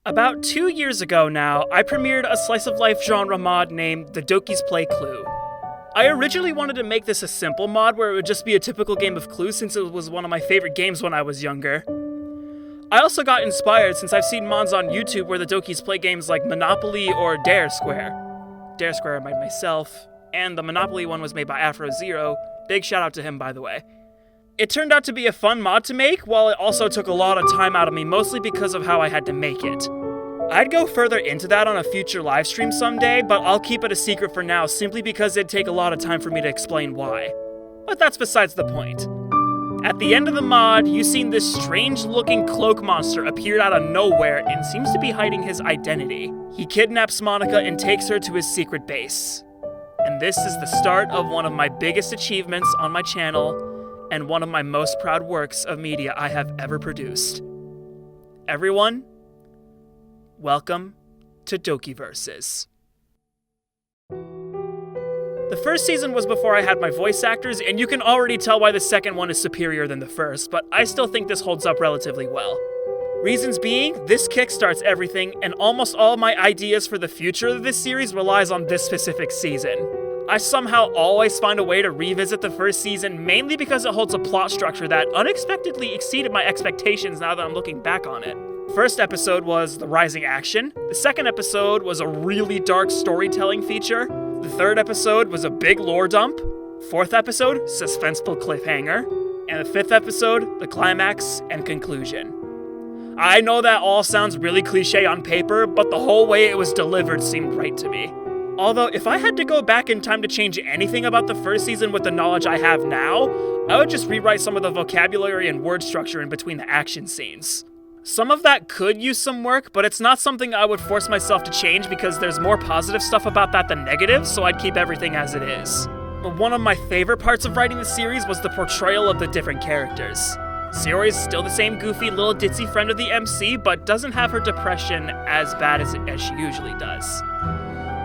About 2 years ago now, I premiered a slice-of-life genre mod named The Doki's Play Clue. I originally wanted to make this a simple mod where it would just be a typical game of Clue since it was one of my favorite games when I was younger. I also got inspired since I've seen mods on YouTube where the Dokis play games like Monopoly or Dare Square. Dare Square I made myself, and the Monopoly one was made by Afro0. Big shout out to him, by the way. It turned out to be a fun mod to make, while it also took a lot of time out of me, mostly because of how I had to make it. I'd go further into that on a future livestream someday, but I'll keep it a secret for now simply because it'd take a lot of time for me to explain why. But that's besides the point. At the end of the mod, you've seen this strange-looking cloak monster appeared out of nowhere and seems to be hiding his identity. He kidnaps Monica and takes her to his secret base. And this is the start of one of my biggest achievements on my channel, and one of my most proud works of media I have ever produced. Everyone, welcome to Dokiversus. The first season was before I had my voice actors, and you can already tell why the second one is superior than the first, but I still think this holds up relatively well. Reasons being, this kickstarts everything, and almost all of my ideas for the future of this series relies on this specific season. I somehow always find a way to revisit the first season, mainly because it holds a plot structure that unexpectedly exceeded my expectations now that I'm looking back on it. First episode was the rising action, the second episode was a really dark storytelling feature, the third episode was a big lore dump, fourth episode, suspenseful cliffhanger, and the fifth episode, the climax and conclusion. I know that all sounds really cliche on paper, but the whole way it was delivered seemed right to me. Although, if I had to go back in time to change anything about the first season with the knowledge I have now, I would just rewrite some of the vocabulary and word structure in between the action scenes. Some of that could use some work, but it's not something I would force myself to change because there's more positive stuff about that than negative, so I'd keep everything as it is. But one of my favorite parts of writing the series was the portrayal of the different characters. Sayori's still the same goofy little ditzy friend of the MC, but doesn't have her depression as bad as she usually does.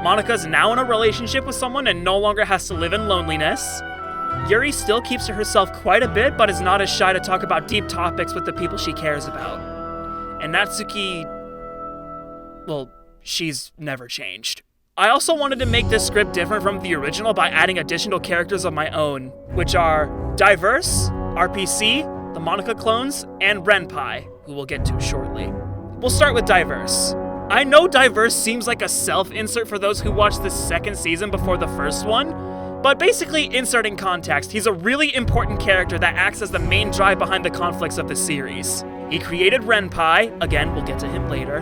Monica's now in a relationship with someone and no longer has to live in loneliness. Yuri still keeps to herself quite a bit, but is not as shy to talk about deep topics with the people she cares about. And Natsuki, well, she's never changed. I also wanted to make this script different from the original by adding additional characters of my own, which are Diverse, RPC, the Monica clones, and Renai, who we'll get to shortly. We'll start with Diverse. I know Diverse seems like a self-insert for those who watched the second season before the first one, but basically inserting context, he's a really important character that acts as the main drive behind the conflicts of the series. He created Renai, again, we'll get to him later.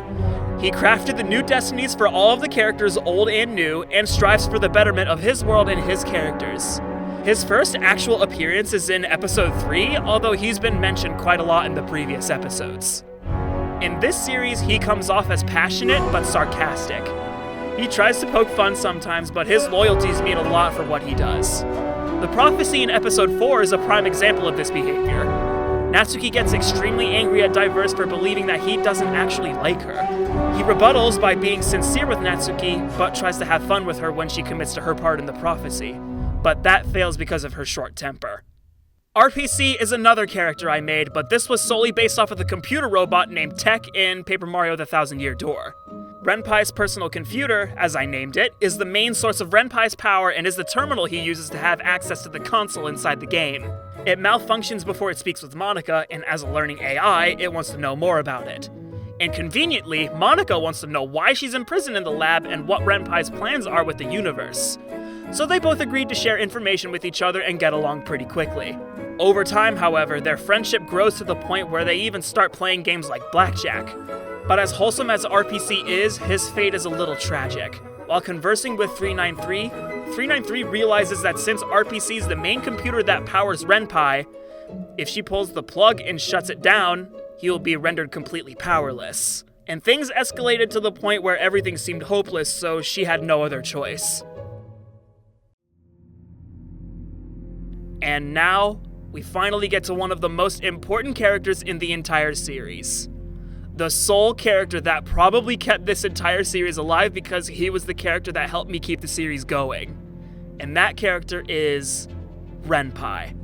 He crafted the new destinies for all of the characters, old and new, and strives for the betterment of his world and his characters. His first actual appearance is in episode 3, although he's been mentioned quite a lot in the previous episodes. In this series, he comes off as passionate but sarcastic. He tries to poke fun sometimes, but his loyalties mean a lot for what he does. The prophecy in episode 4 is a prime example of this behavior. Natsuki gets extremely angry at Diverse for believing that he doesn't actually like her. He rebuttals by being sincere with Natsuki, but tries to have fun with her when she commits to her part in the prophecy. But that fails because of her short temper. RPC is another character I made, but this was solely based off of the computer robot named Tech in Paper Mario: The Thousand Year Door. Renai's personal computer, as I named it, is the main source of Renai's power and is the terminal he uses to have access to the console inside the game. It malfunctions before it speaks with Monica, and as a learning AI, it wants to know more about it. And conveniently, Monica wants to know why she's imprisoned in the lab and what Renai's plans are with the universe. So they both agreed to share information with each other and get along pretty quickly. Over time, however, their friendship grows to the point where they even start playing games like blackjack. But as wholesome as RPC is, his fate is a little tragic. While conversing with 393, 393 realizes that since RPC is the main computer that powers Renai, if she pulls the plug and shuts it down, he will be rendered completely powerless. And things escalated to the point where everything seemed hopeless, so she had no other choice. And now, we finally get to one of the most important characters in the entire series. The sole character that probably kept this entire series alive because he was the character that helped me keep the series going. And that character is Renai.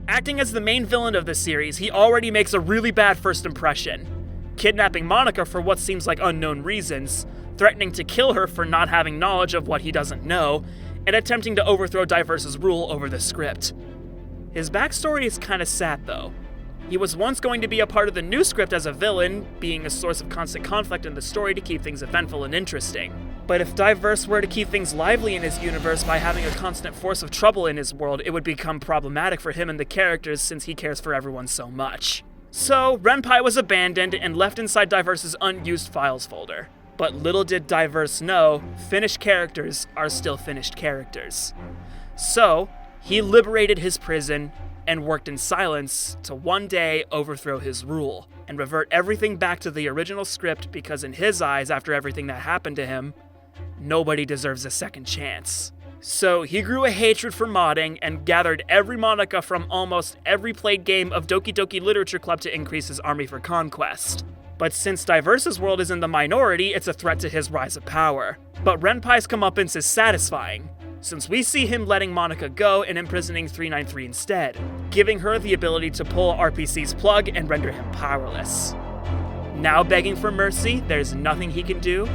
Acting as the main villain of the series, he already makes a really bad first impression. kidnapping Monica for what seems like unknown reasons, threatening to kill her for not having knowledge of what he doesn't know, and attempting to overthrow Diverse's rule over the script. His backstory is kinda sad though. He was once going to be a part of the new script as a villain, being a source of constant conflict in the story to keep things eventful and interesting. But if Diverse were to keep things lively in his universe by having a constant force of trouble in his world, it would become problematic for him and the characters since he cares for everyone so much. So, Renpai was abandoned and left inside Diverse's unused files folder. But little did Diverse know, finished characters are still finished characters. So, he liberated his prison and worked in silence to one day overthrow his rule and revert everything back to the original script because in his eyes, after everything that happened to him, nobody deserves a second chance. So he grew a hatred for modding and gathered every Monica from almost every played game of Doki Doki Literature Club to increase his army for conquest. But since Diverse's world is in the minority, it's a threat to his rise of power. But Renpai's comeuppance is satisfying, since we see him letting Monica go and imprisoning 393 instead, giving her the ability to pull RPC's plug and render him powerless. Now begging for mercy, there's nothing he can do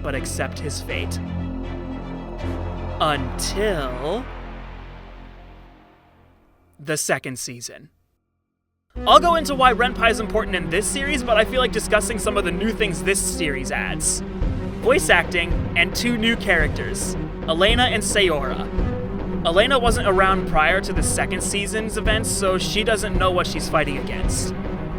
but accept his fate. Until the second season. I'll go into why Renpai is important in this series, but I feel like discussing some of the new things this series adds. Voice acting and two new characters, Elena and Sayora. Elena wasn't around prior to the second season's events, so she doesn't know what she's fighting against.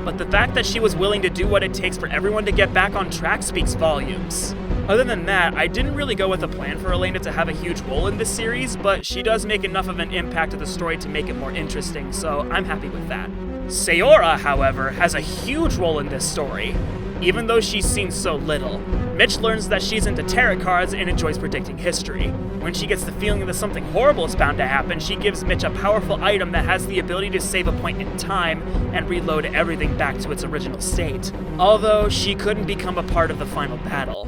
But the fact that she was willing to do what it takes for everyone to get back on track speaks volumes. Other than that, I didn't really go with a plan for Elena to have a huge role in this series, but she does make enough of an impact to the story to make it more interesting, so I'm happy with that. Sayora, however, has a huge role in this story, even though she's seen so little. Mitch learns that she's into tarot cards and enjoys predicting history. When she gets the feeling that something horrible is bound to happen, she gives Mitch a powerful item that has the ability to save a point in time and reload everything back to its original state. Although she couldn't become a part of the final battle,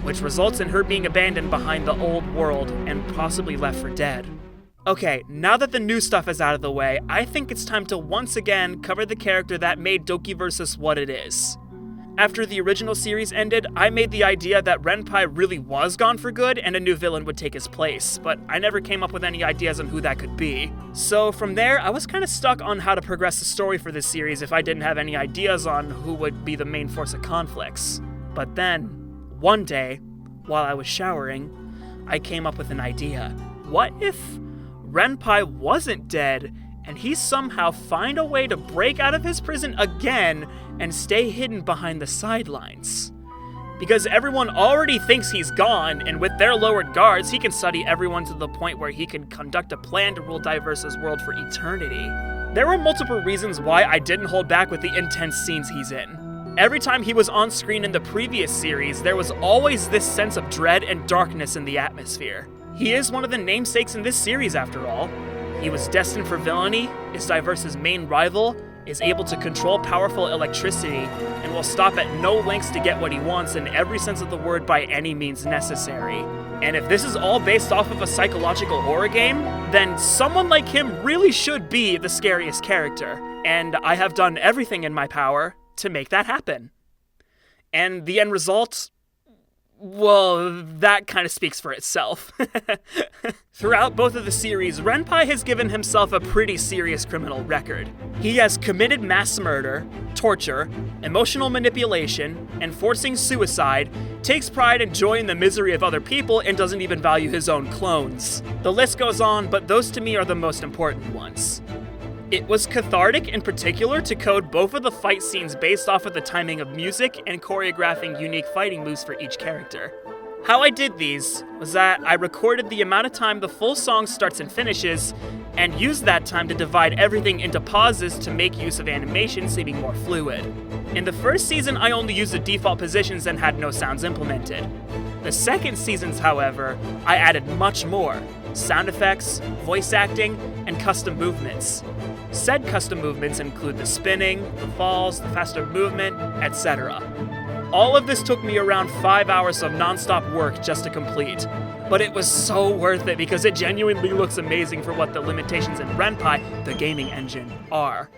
which results in her being abandoned behind the old world and possibly left for dead. Okay, now that the new stuff is out of the way, I think it's time to once again cover the character that made Dokiversus what it is. After the original series ended, I made the idea that Renpai really was gone for good and a new villain would take his place, but I never came up with any ideas on who that could be. So from there, I was kinda stuck on how to progress the story for this series if I didn't have any ideas on who would be the main force of conflicts. But then, one day, while I was showering, I came up with an idea. What if Renpai wasn't dead, and he somehow find a way to break out of his prison again and stay hidden behind the sidelines? Because everyone already thinks he's gone, and with their lowered guards, he can study everyone to the point where he can conduct a plan to rule Diverse's world for eternity. There were multiple reasons why I didn't hold back with the intense scenes he's in. Every time he was on screen in the previous series, there was always this sense of dread and darkness in the atmosphere. He is one of the namesakes in this series after all. He was destined for villainy, is Diverse's main rival, is able to control powerful electricity, and will stop at no lengths to get what he wants in every sense of the word by any means necessary. And if this is all based off of a psychological horror game, then someone like him really should be the scariest character. And I have done everything in my power to make that happen. And the end result? Well, that kind of speaks for itself. Throughout both of the series, Renpai has given himself a pretty serious criminal record. He has committed mass murder, torture, emotional manipulation, and forcing suicide, takes pride and joy in the misery of other people, and doesn't even value his own clones. The list goes on, but those to me are the most important ones. It was cathartic in particular to code both of the fight scenes based off of the timing of music and choreographing unique fighting moves for each character. How I did these was that I recorded the amount of time the full song starts and finishes, and used that time to divide everything into pauses to make use of animation seeming more fluid. In the first season, I only used the default positions and had no sounds implemented. The second seasons, however, I added much more: sound effects, voice acting, and custom movements. Said custom movements include the spinning, the falls, the faster movement, etc. All of this took me around 5 hours of non-stop work just to complete, but it was so worth it because it genuinely looks amazing for what the limitations in Renpai, the gaming engine, are.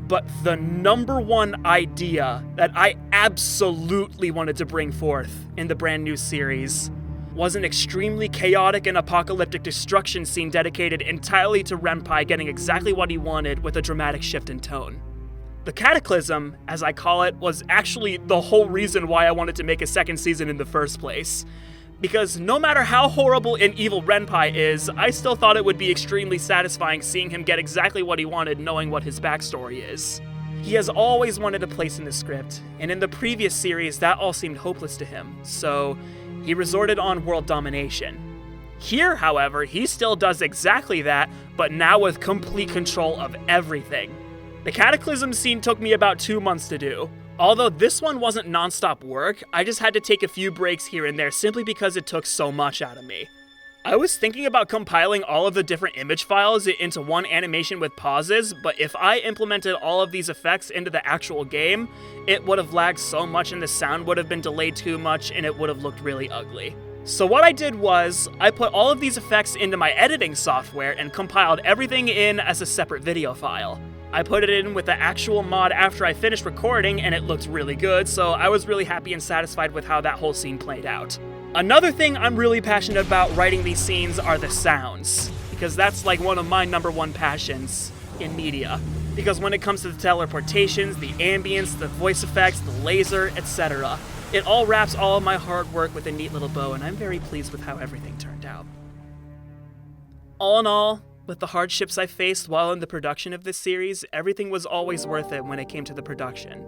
But the number one idea that I absolutely wanted to bring forth in the brand new series was an extremely chaotic and apocalyptic destruction scene dedicated entirely to Renai getting exactly what he wanted with a dramatic shift in tone. The cataclysm, as I call it, was actually the whole reason why I wanted to make a second season in the first place. Because no matter how horrible and evil Renai is, I still thought it would be extremely satisfying seeing him get exactly what he wanted knowing what his backstory is. He has always wanted a place in the script, and in the previous series that all seemed hopeless to him, so he resorted on world domination. Here, however, he still does exactly that, but now with complete control of everything. The cataclysm scene took me about 2 months to do. Although this one wasn't non-stop work, I just had to take a few breaks here and there simply because it took so much out of me. I was thinking about compiling all of the different image files into one animation with pauses, but if I implemented all of these effects into the actual game, it would have lagged so much and the sound would have been delayed too much and it would have looked really ugly. So what I did was, I put all of these effects into my editing software and compiled everything in as a separate video file. I put it in with the actual mod after I finished recording and it looked really good, so I was really happy and satisfied with how that whole scene played out. Another thing I'm really passionate about writing these scenes are the sounds, because that's like one of my number one passions in media. Because when it comes to the teleportations, the ambience, the voice effects, the laser, etc., it all wraps all of my hard work with a neat little bow, and I'm very pleased with how everything turned out. All in all, with the hardships I faced while in the production of this series, everything was always worth it when it came to the production.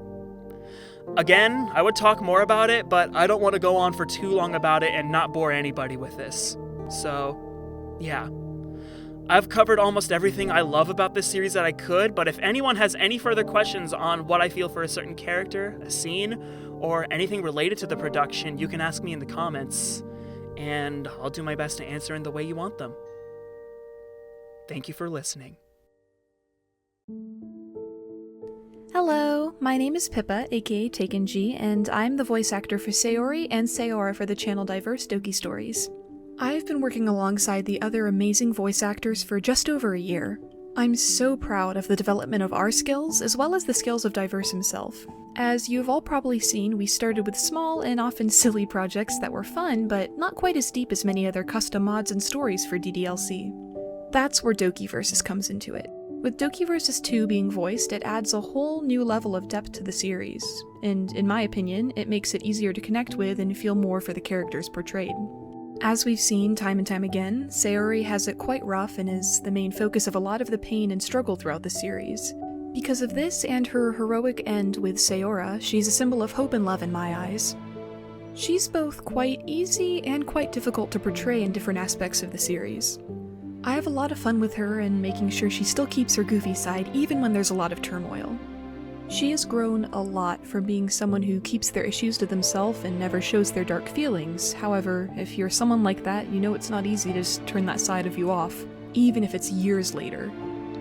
Again, I would talk more about it, but I don't want to go on for too long about it and not bore anybody with this. So, yeah. I've covered almost everything I love about this series that I could, but if anyone has any further questions on what I feel for a certain character, a scene, or anything related to the production, you can ask me in the comments, and I'll do my best to answer in the way you want them. Thank you for listening. Hello, my name is Pippa, aka TakenG, and I'm the voice actor for Sayori and Sayora for the channel Diverse Doki Stories. I've been working alongside the other amazing voice actors for just over a year. I'm so proud of the development of our skills, as well as the skills of Diverse himself. As you've all probably seen, we started with small and often silly projects that were fun, but not quite as deep as many other custom mods and stories for DDLC. That's where Dokiversus comes into it. With Dokiversus 2 being voiced, it adds a whole new level of depth to the series, and in my opinion, it makes it easier to connect with and feel more for the characters portrayed. As we've seen time and time again, Sayori has it quite rough and is the main focus of a lot of the pain and struggle throughout the series. Because of this and her heroic end with Sayora, she's a symbol of hope and love in my eyes. She's both quite easy and quite difficult to portray in different aspects of the series. I have a lot of fun with her and making sure she still keeps her goofy side even when there's a lot of turmoil. She has grown a lot from being someone who keeps their issues to themselves and never shows their dark feelings. However, if you're someone like that, you know it's not easy to just turn that side of you off, even if it's years later.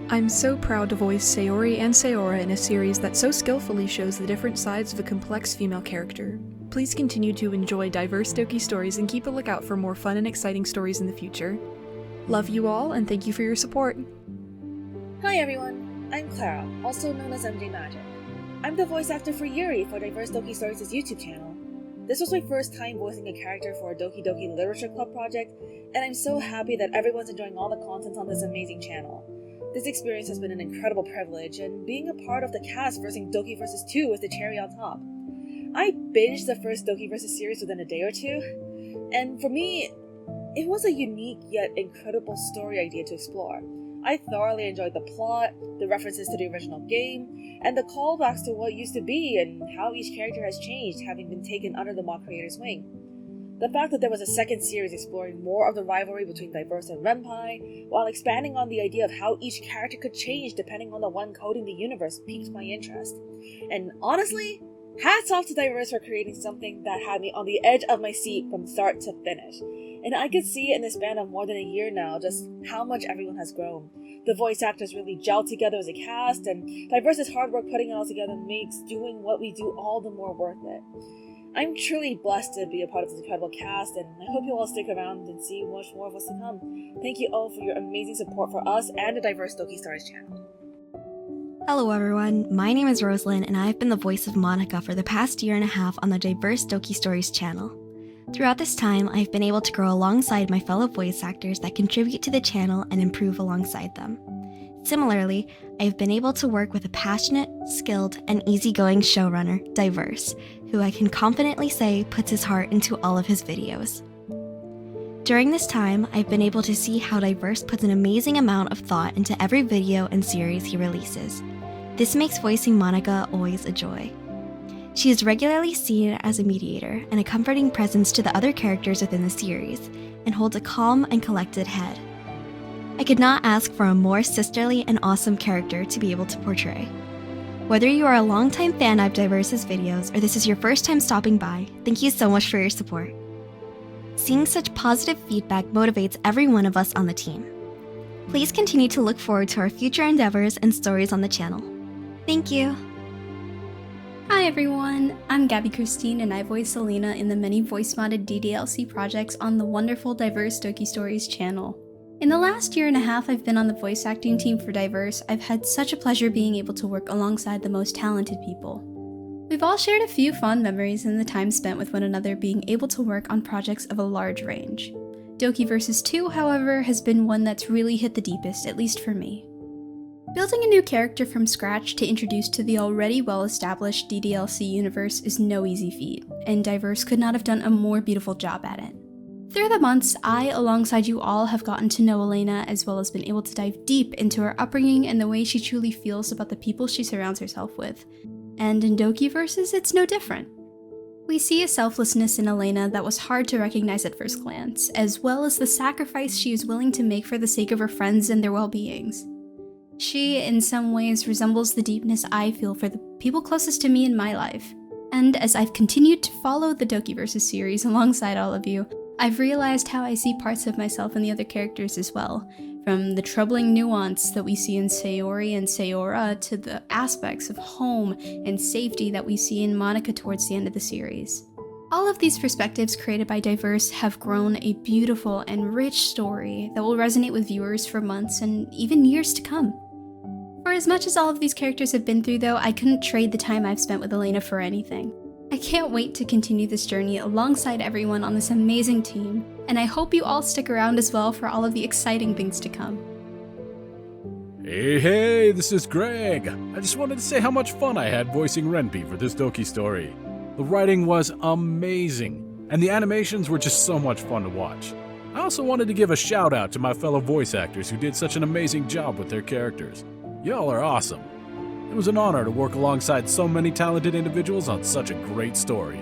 I'm so proud to voice Sayori and Sayora in a series that so skillfully shows the different sides of a complex female character. Please continue to enjoy Diverse Doki Stories and keep a lookout for more fun and exciting stories in the future. Love you all, and thank you for your support. Hi everyone, I'm Clara, also known as MJ Magic. I'm the voice actor for Yuri for Diverse Doki Stories' YouTube channel. This was my first time voicing a character for a Doki Doki Literature Club project, and I'm so happy that everyone's enjoying all the content on this amazing channel. This experience has been an incredible privilege, and being a part of the cast versing Dokiversus 2 was the cherry on top. I binged the first Dokiversus series within a day or two, and for me, it was a unique yet incredible story idea to explore. I thoroughly enjoyed the plot, the references to the original game, and the callbacks to what used to be and how each character has changed having been taken under the mod creator's wing. The fact that there was a second series exploring more of the rivalry between Diverse and Renai, while expanding on the idea of how each character could change depending on the one coding the universe, piqued my interest. And honestly, hats off to Diverse for creating something that had me on the edge of my seat from start to finish. And I could see in the span of more than a year now just how much everyone has grown. The voice actors really gelled together as a cast, and Diverse's hard work putting it all together makes doing what we do all the more worth it. I'm truly blessed to be a part of this incredible cast, and I hope you all stick around and see much more of what's to come. Thank you all for your amazing support for us and the Diverse Doki Stories channel. Hello everyone, my name is Rosalind and I've been the voice of Monica for the past year and a half on the Diverse Doki Stories channel. Throughout this time, I've been able to grow alongside my fellow voice actors that contribute to the channel and improve alongside them. Similarly, I've been able to work with a passionate, skilled, and easygoing showrunner, Diverse, who I can confidently say puts his heart into all of his videos. During this time, I've been able to see how Diverse puts an amazing amount of thought into every video and series he releases. This makes voicing Monica always a joy. She is regularly seen as a mediator and a comforting presence to the other characters within the series, and holds a calm and collected head. I could not ask for a more sisterly and awesome character to be able to portray. Whether you are a longtime fan of Diverse's videos or this is your first time stopping by, thank you so much for your support. Seeing such positive feedback motivates every one of us on the team. Please continue to look forward to our future endeavors and stories on the channel. Thank you! Hi everyone, I'm Gabby Christine and I voice Selena in the many voice-modded DDLC projects on the wonderful Diverse Doki Stories channel. In the last year and a half I've been on the voice acting team for Diverse, I've had such a pleasure being able to work alongside the most talented people. We've all shared a few fond memories in the time spent with one another being able to work on projects of a large range. Dokiversus 2, however, has been one that's really hit the deepest, at least for me. Building a new character from scratch to introduce to the already well-established DDLC universe is no easy feat, and Diverse could not have done a more beautiful job at it. Through the months, I, alongside you all, have gotten to know Elena as well as been able to dive deep into her upbringing and the way she truly feels about the people she surrounds herself with. And in Dokiversus, it's no different. We see a selflessness in Elena that was hard to recognize at first glance, as well as the sacrifice she is willing to make for the sake of her friends and their well-beings. She, in some ways, resembles the deepness I feel for the people closest to me in my life. And as I've continued to follow the Dokiversus series alongside all of you, I've realized how I see parts of myself in the other characters as well, from the troubling nuance that we see in Sayori and Sayora to the aspects of home and safety that we see in Monica towards the end of the series. All of these perspectives created by Diverse have grown a beautiful and rich story that will resonate with viewers for months and even years to come. For as much as all of these characters have been through though, I couldn't trade the time I've spent with Elena for anything. I can't wait to continue this journey alongside everyone on this amazing team, and I hope you all stick around as well for all of the exciting things to come. Hey, this is Greg. I just wanted to say how much fun I had voicing Renpi for this Doki story. The writing was amazing, and the animations were just so much fun to watch. I also wanted to give a shout out to my fellow voice actors who did such an amazing job with their characters. Y'all are awesome. It was an honor to work alongside so many talented individuals on such a great story.